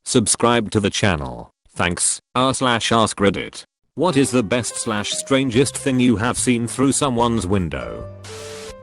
Subscribe to the channel. Thanks. r/AskReddit. What is the best/strangest thing you have seen through someone's window?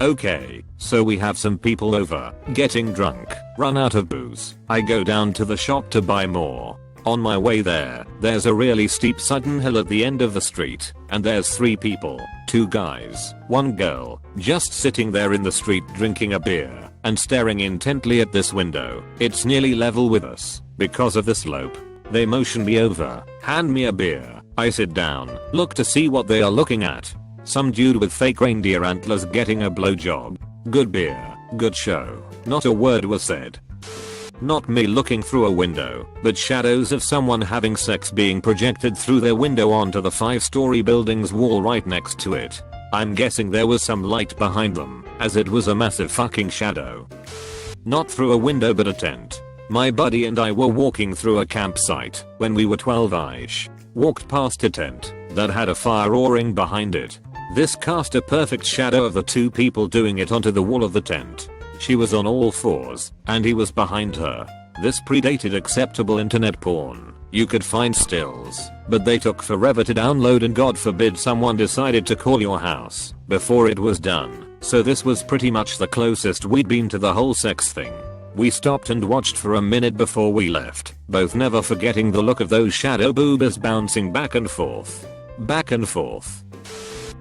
Okay, so we have some people over, getting drunk, run out of booze. I go down to the shop to buy more. On my way there, there's a really steep sudden hill at the end of the street, and there's 3 people, 2 guys, 1 girl, just sitting there in the street drinking a beer, and staring intently at this window. It's nearly level with us, because of the slope. They motion me over, hand me a beer. I sit down, look to see what they are looking at. Some dude with fake reindeer antlers getting a blowjob. Good beer, good show. Not a word was said. Not me looking through a window, but shadows of someone having sex being projected through their window onto the 5-story building's wall right next to it. I'm guessing there was some light behind them, as it was a massive fucking shadow. Not through a window but a tent. My buddy and I were walking through a campsite when we were 12ish. Walked past a tent that had a fire roaring behind it. This cast a perfect shadow of the 2 people doing it onto the wall of the tent. She was on all 4s, and he was behind her. This predated acceptable internet porn. You could find stills, but they took forever to download, and God forbid someone decided to call your house before it was done. So this was pretty much the closest we'd been to the whole sex thing. We stopped and watched for a minute before we left, both never forgetting the look of those shadow boobas bouncing back and forth. Back and forth.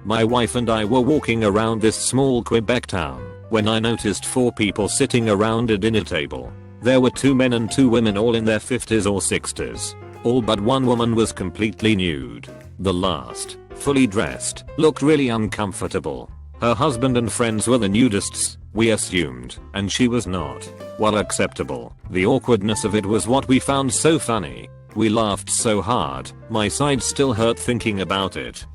My wife and I were walking around this small Quebec town when I noticed 4 people sitting around a dinner table. There were 2 men and 2 women, all in their 50s or 60s. All but 1 woman was completely nude. The last, fully dressed, looked really uncomfortable. Her husband and friends were the nudists, we assumed, and she was not. While acceptable, the awkwardness of it was what we found so funny. We laughed so hard, my side still hurt thinking about it.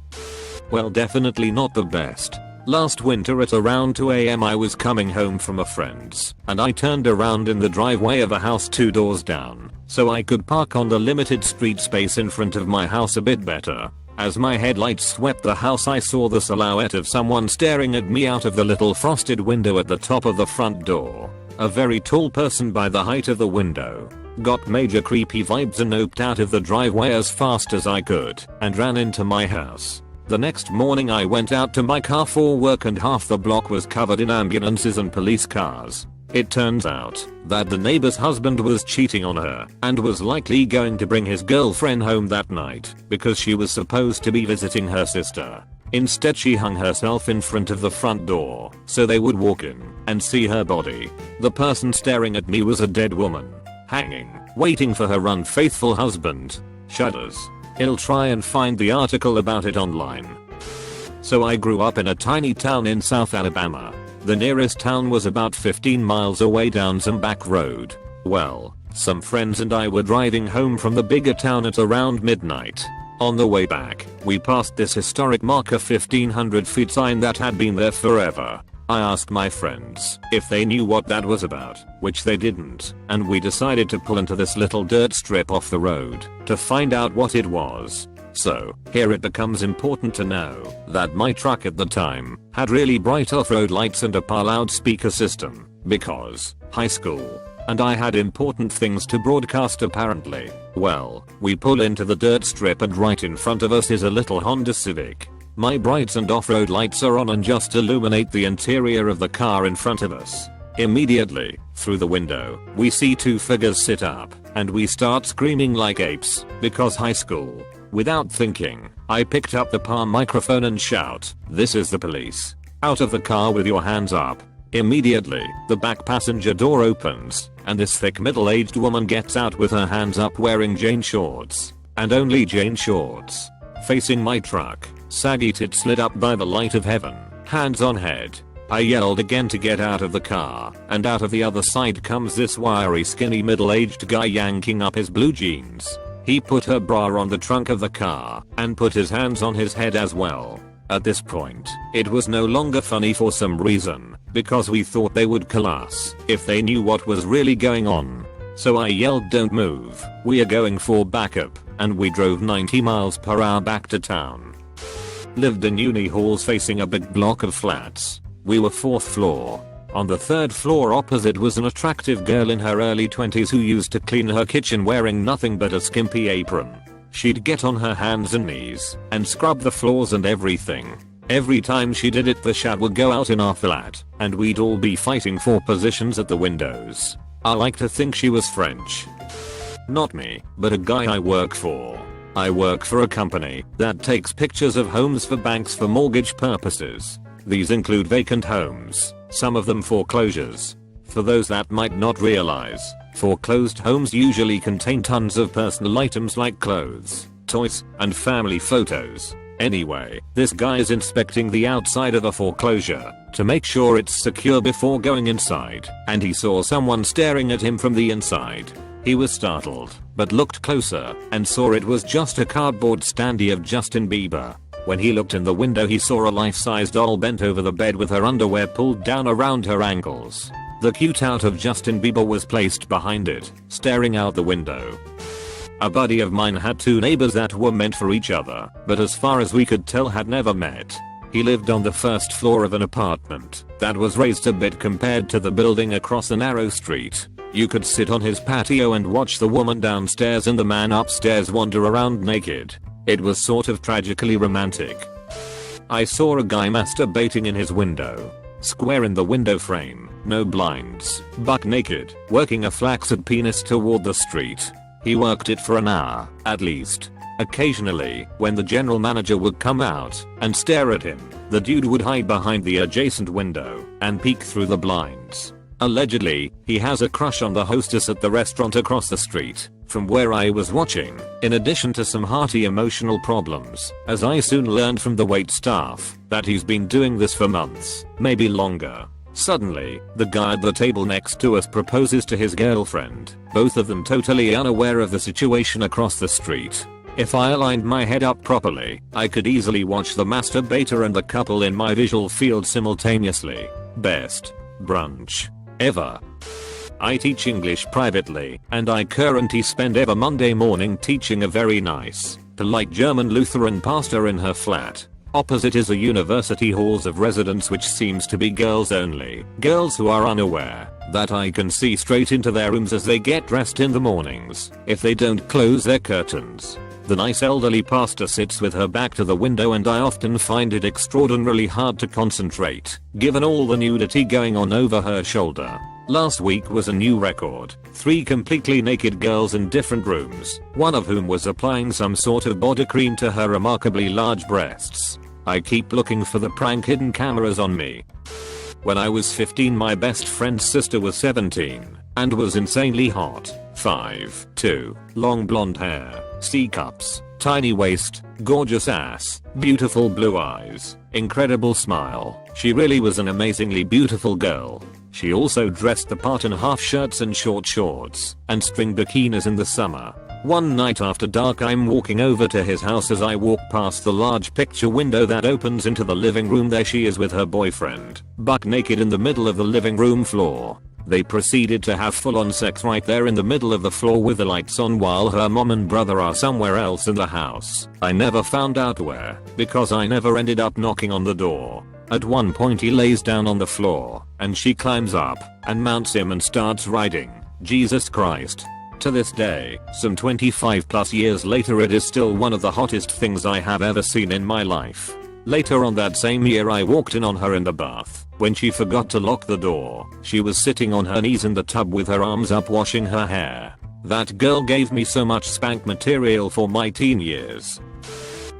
Well, definitely not the best. Last winter at around 2 AM I was coming home from a friend's, and I turned around in the driveway of a house 2 doors down, so I could park on the limited street space in front of my house a bit better. As my headlights swept the house, I saw the silhouette of someone staring at me out of the little frosted window at the top of the front door. A very tall person by the height of the window. Got major creepy vibes and oped out of the driveway as fast as I could and ran into my house. The next morning I went out to my car for work, and half the block was covered in ambulances and police cars. It turns out that the neighbor's husband was cheating on her and was likely going to bring his girlfriend home that night because she was supposed to be visiting her sister. Instead, she hung herself in front of the front door so they would walk in and see her body. The person staring at me was a dead woman, hanging, waiting for her unfaithful husband. Shudders. I'll try and find the article about it online. So I grew up in a tiny town in South Alabama. The nearest town was about 15 miles away down some back road. Well, some friends and I were driving home from the bigger town at around midnight. On the way back, we passed this historic marker 1500 feet sign that had been there forever. I asked my friends if they knew what that was about, which they didn't, and we decided to pull into this little dirt strip off the road to find out what it was. So, here it becomes important to know that my truck at the time had really bright off-road lights and a loudspeaker system, because high school, and I had important things to broadcast apparently. Well, we pull into the dirt strip and right in front of us is a little Honda Civic. My brights and off-road lights are on and just illuminate the interior of the car in front of us. Immediately, through the window, we see 2 figures sit up, and we start screaming like apes, because high school. Without thinking, I picked up the palm microphone and shout, "This is the police. Out of the car with your hands up." Immediately, the back passenger door opens, and this thick middle-aged woman gets out with her hands up wearing jean shorts, and only jean shorts. Facing my truck, saggy tits lit up by the light of heaven, hands on head. I yelled again to get out of the car, and out of the other side comes this wiry skinny middle-aged guy yanking up his blue jeans. He put her bra on the trunk of the car and put his hands on his head as well. At this point, it was no longer funny for some reason, because we thought they would kill us if they knew what was really going on. So I yelled, "Don't move, we are going for backup," and we drove 90 miles per hour back to town. Lived in uni halls facing a big block of flats. We were 4th floor. On the third floor opposite was an attractive girl in her early 20s who used to clean her kitchen wearing nothing but a skimpy apron. She'd get on her hands and knees and scrub the floors and everything. Every time she did it the shad would go out in our flat and we'd all be fighting for positions at the windows. I like to think she was French. Not me, but a guy I work for. I work for a company that takes pictures of homes for banks for mortgage purposes. These include vacant homes, some of them foreclosures. For those that might not realize, foreclosed homes usually contain tons of personal items like clothes, toys, and family photos. Anyway, this guy is inspecting the outside of a foreclosure to make sure it's secure before going inside, and he saw someone staring at him from the inside. He was startled, but looked closer and saw it was just a cardboard standee of Justin Bieber. When he looked in the window he saw a life-size doll bent over the bed with her underwear pulled down around her ankles. The cutout of Justin Bieber was placed behind it, staring out the window. A buddy of mine had two neighbors that were meant for each other, but as far as we could tell had never met. He lived on the first floor of an apartment that was raised a bit compared to the building across a narrow street. You could sit on his patio and watch the woman downstairs and the man upstairs wander around naked. It was sort of tragically romantic. I saw a guy masturbating in his window. Square in the window frame, no blinds, buck naked, working a flaccid penis toward the street. He worked it for an hour, at least. Occasionally, when the general manager would come out and stare at him, the dude would hide behind the adjacent window and peek through the blinds. Allegedly, he has a crush on the hostess at the restaurant across the street from where I was watching, in addition to some hearty emotional problems, as I soon learned from the wait staff that he's been doing this for months, maybe longer. Suddenly, the guy at the table next to us proposes to his girlfriend, both of them totally unaware of the situation across the street. If I aligned my head up properly, I could easily watch the masturbator and the couple in my visual field simultaneously. Best brunch ever. I teach English privately, and I currently spend every Monday morning teaching a very nice, polite German Lutheran pastor in her flat. Opposite is a university halls of residence which seems to be girls only. Girls who are unaware that I can see straight into their rooms as they get dressed in the mornings if they don't close their curtains. The nice elderly pastor sits with her back to the window and I often find it extraordinarily hard to concentrate, given all the nudity going on over her shoulder. Last week was a new record. 3 completely naked girls in different rooms, one of whom was applying some sort of body cream to her remarkably large breasts. I keep looking for the prank hidden cameras on me. When I was 15 my best friend's sister was 17 and was insanely hot. 5'2", long blonde hair, C-cups, tiny waist, gorgeous ass, beautiful blue eyes, incredible smile. She really was an amazingly beautiful girl. She also dressed the part in half shirts and short shorts and string bikinis in the summer. One night after dark I'm walking over to his house. As I walk past the large picture window that opens into the living room, there she is with her boyfriend, buck naked in the middle of the living room floor. They proceeded to have full-on sex right there in the middle of the floor with the lights on while her mom and brother are somewhere else in the house. I never found out where, because I never ended up knocking on the door. At one point he lays down on the floor, and she climbs up and mounts him and starts riding. Jesus Christ. To this day, some 25 plus years later, it is still one of the hottest things I have ever seen in my life. Later on that same year I walked in on her in the bath. When she forgot to lock the door, she was sitting on her knees in the tub with her arms up washing her hair. That girl gave me so much spank material for my teen years.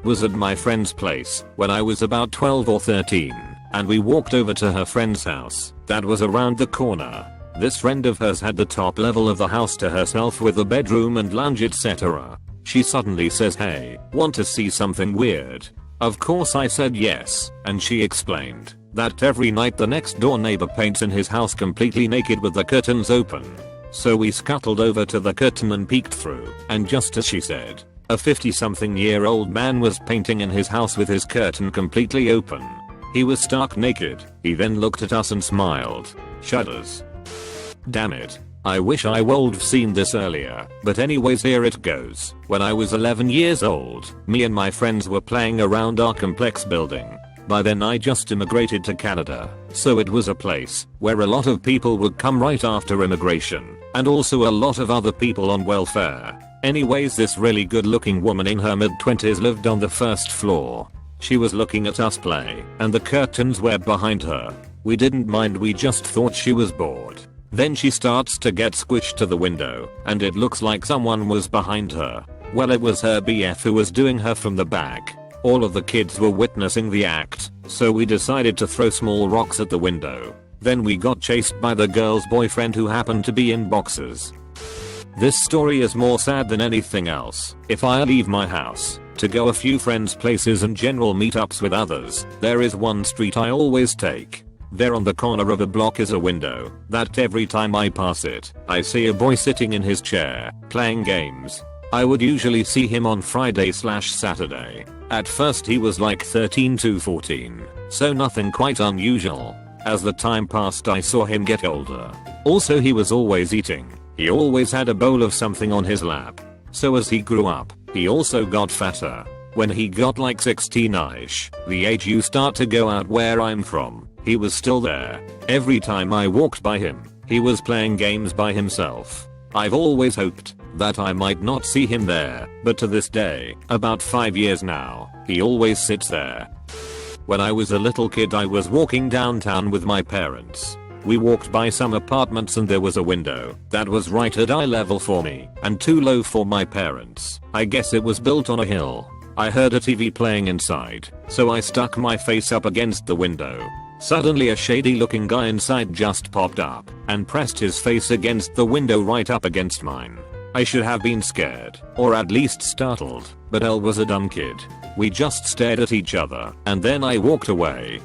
Was at my friend's place when I was about 12 or 13, and we walked over to her friend's house that was around the corner. This friend of hers had the top level of the house to herself with a bedroom and lounge etc. She suddenly says, "Hey, want to see something weird?" Of course I said yes, and she explained that every night the next door neighbor paints in his house completely naked with the curtains open. So we scuttled over to the curtain and peeked through, and just as she said, a 50-something-year-old man was painting in his house with his curtain completely open. He was stark naked. He then looked at us and smiled. Shudders. Damn it. I wish I would've seen this earlier, but anyways here it goes. When I was 11 years old, me and my friends were playing around our complex building. By then I just immigrated to Canada, so it was a place where a lot of people would come right after immigration, and also a lot of other people on welfare. Anyways, this really good looking woman in her mid-20s lived on the first floor. She was looking at us play, and the curtains were behind her. We didn't mind, we just thought she was bored. Then she starts to get squished to the window, and it looks like someone was behind her. Well, it was her BF who was doing her from the back. All of the kids were witnessing the act, so we decided to throw small rocks at the window. Then we got chased by the girl's boyfriend who happened to be in boxers. This story is more sad than anything else. If I leave my house to go a few friends' places and general meetups with others, there is one street I always take. There on the corner of a block is a window that every time I pass it, I see a boy sitting in his chair, playing games. I would usually see him on Friday/Saturday. At first he was like 13 to 14, so nothing quite unusual. As the time passed I saw him get older. Also he was always eating. He always had a bowl of something on his lap. So as he grew up, he also got fatter. When he got like 16ish, the age you start to go out where I'm from, he was still there. Every time I walked by him, he was playing games by himself. I've always hoped that I might not see him there, but to this day, about 5 years now, he always sits there. When I was a little kid I was walking downtown with my parents. We walked by some apartments and there was a window that was right at eye level for me and too low for my parents. I guess it was built on a hill. I heard a TV playing inside, so I stuck my face up against the window. Suddenly a shady looking guy inside just popped up and pressed his face against the window right up against mine. I should have been scared, or at least startled, but I was a dumb kid. We just stared at each other, and then I walked away.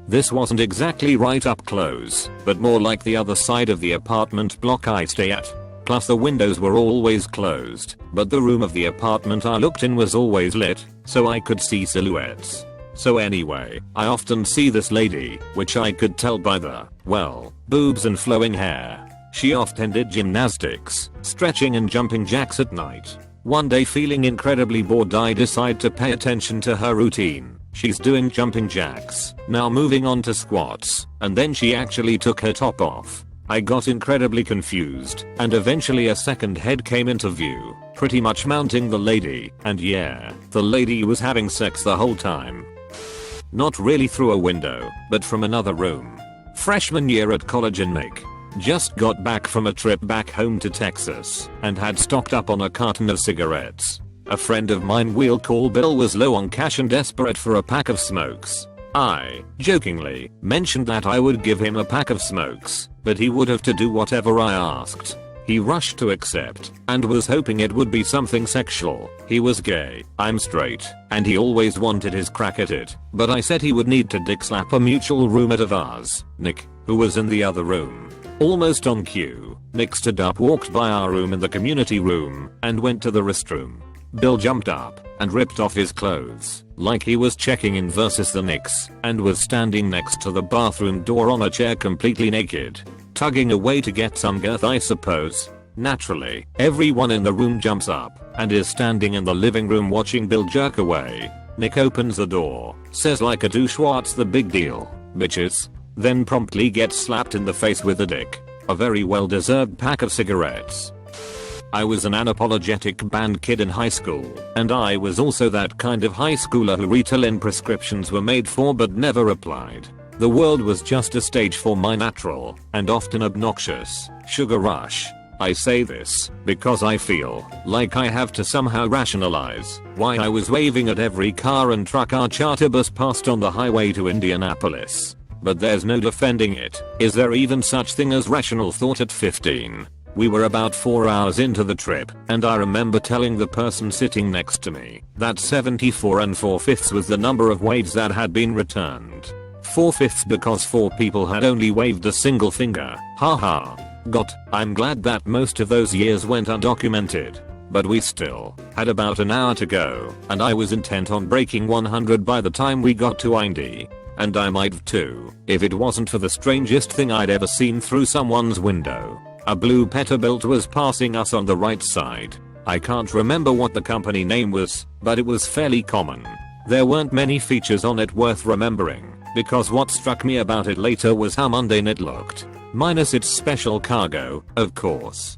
This wasn't exactly right up close, but more like the other side of the apartment block I stay at. Plus the windows were always closed, but the room of the apartment I looked in was always lit, so I could see silhouettes. So anyway, I often see this lady, which I could tell by the, well, boobs and flowing hair. She often did gymnastics, stretching and jumping jacks at night. One day feeling incredibly bored I decide to pay attention to her routine. She's doing jumping jacks, now moving on to squats, and then she actually took her top off. I got incredibly confused, and eventually a second head came into view, pretty much mounting the lady, and yeah, the lady was having sex the whole time. Not really through a window, but from another room. Freshman year at college in Nick. Just got back from a trip back home to Texas and had stocked up on a carton of cigarettes. A friend of mine, we'll call Bill, was low on cash and desperate for a pack of smokes. I, jokingly, mentioned that I would give him a pack of smokes, but he would have to do whatever I asked. He rushed to accept and was hoping it would be something sexual. He was gay, I'm straight, and he always wanted his crack at it, but I said he would need to dick slap a mutual roommate of ours, Nick, who was in the other room. Almost on cue, Nick stood up, walked by our room in the community room, and went to the restroom. Bill jumped up and ripped off his clothes, like he was checking in versus the Knicks, and was standing next to the bathroom door on a chair completely naked, tugging away to get some girth, I suppose. Naturally, everyone in the room jumps up and is standing in the living room watching Bill jerk away. Nick opens the door, says like a douche, "What's the big deal, bitches?" Then promptly gets slapped in the face with a dick. A very well deserved pack of cigarettes. I was an unapologetic band kid in high school, and I was also that kind of high schooler who Ritalin prescriptions were made for but never applied. The world was just a stage for my natural, and often obnoxious, sugar rush. I say this because I feel like I have to somehow rationalize why I was waving at every car and truck our charter bus passed on the highway to Indianapolis. But there's no defending it. Is there even such thing as rational thought at 15? We were about 4 hours into the trip, and I remember telling the person sitting next to me that 74 and 4/5 was the number of waves that had been returned. 4/5 because 4 people had only waved a single finger. Haha. I'm glad that most of those years went undocumented. But we still had about an hour to go, and I was intent on breaking 100 by the time we got to Indy. And I might have too, if it wasn't for the strangest thing I'd ever seen through someone's window. A blue Peterbilt was passing us on the right side. I can't remember what the company name was, but it was fairly common. There weren't many features on it worth remembering, because what struck me about it later was how mundane it looked. Minus its special cargo, of course.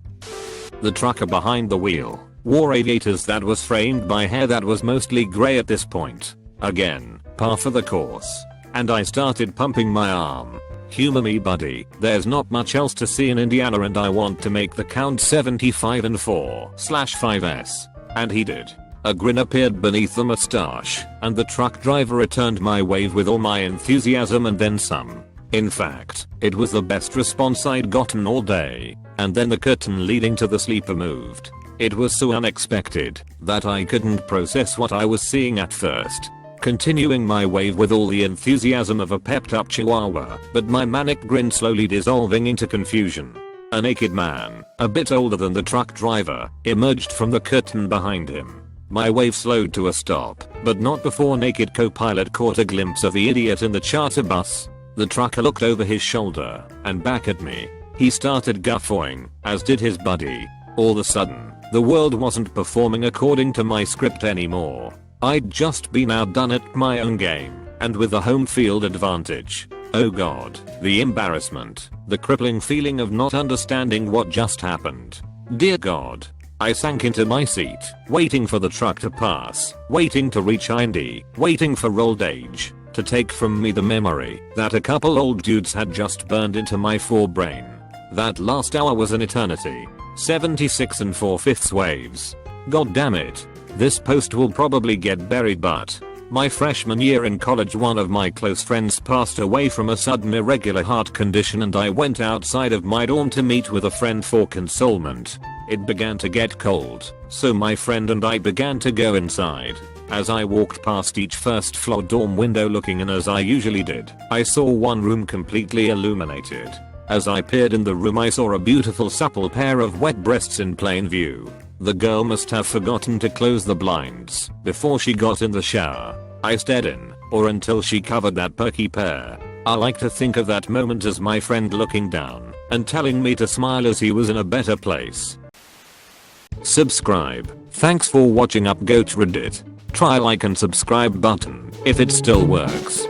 The trucker behind the wheel wore aviators that was framed by hair that was mostly grey at this point. Again, par for the course. And I started pumping my arm. Humor me buddy, there's not much else to see in Indiana and I want to make the count 75 and 4/5s. And he did. A grin appeared beneath the mustache, and the truck driver returned my wave with all my enthusiasm and then some. In fact, it was the best response I'd gotten all day. And then the curtain leading to the sleeper moved. It was so unexpected that I couldn't process what I was seeing at first. Continuing my wave with all the enthusiasm of a pepped up chihuahua, but my manic grin slowly dissolving into confusion. A naked man, a bit older than the truck driver, emerged from the curtain behind him. My wave slowed to a stop, but not before naked co-pilot caught a glimpse of the idiot in the charter bus. The trucker looked over his shoulder and back at me. He started guffawing, as did his buddy. All of a sudden, the world wasn't performing according to my script anymore. I'd just been outdone at my own game, and with the home field advantage. Oh god, the embarrassment, the crippling feeling of not understanding what just happened. Dear god. I sank into my seat, waiting for the truck to pass, waiting to reach Indy, waiting for old age to take from me the memory that a couple old dudes had just burned into my forebrain. That last hour was an eternity. 76 and 4/5 waves. God damn it. This post will probably get buried, but my freshman year in college one of my close friends passed away from a sudden irregular heart condition and I went outside of my dorm to meet with a friend for consolement. It began to get cold, so my friend and I began to go inside. As I walked past each first floor dorm window looking in as I usually did, I saw one room completely illuminated. As I peered in the room I saw a beautiful supple pair of wet breasts in plain view. The girl must have forgotten to close the blinds before she got in the shower. I stared in, or until she covered that perky pair. I like to think of that moment as my friend looking down and telling me to smile as he was in a better place. Subscribe. Thanks for watching UpGoat Reddit. Try like and subscribe button if it still works.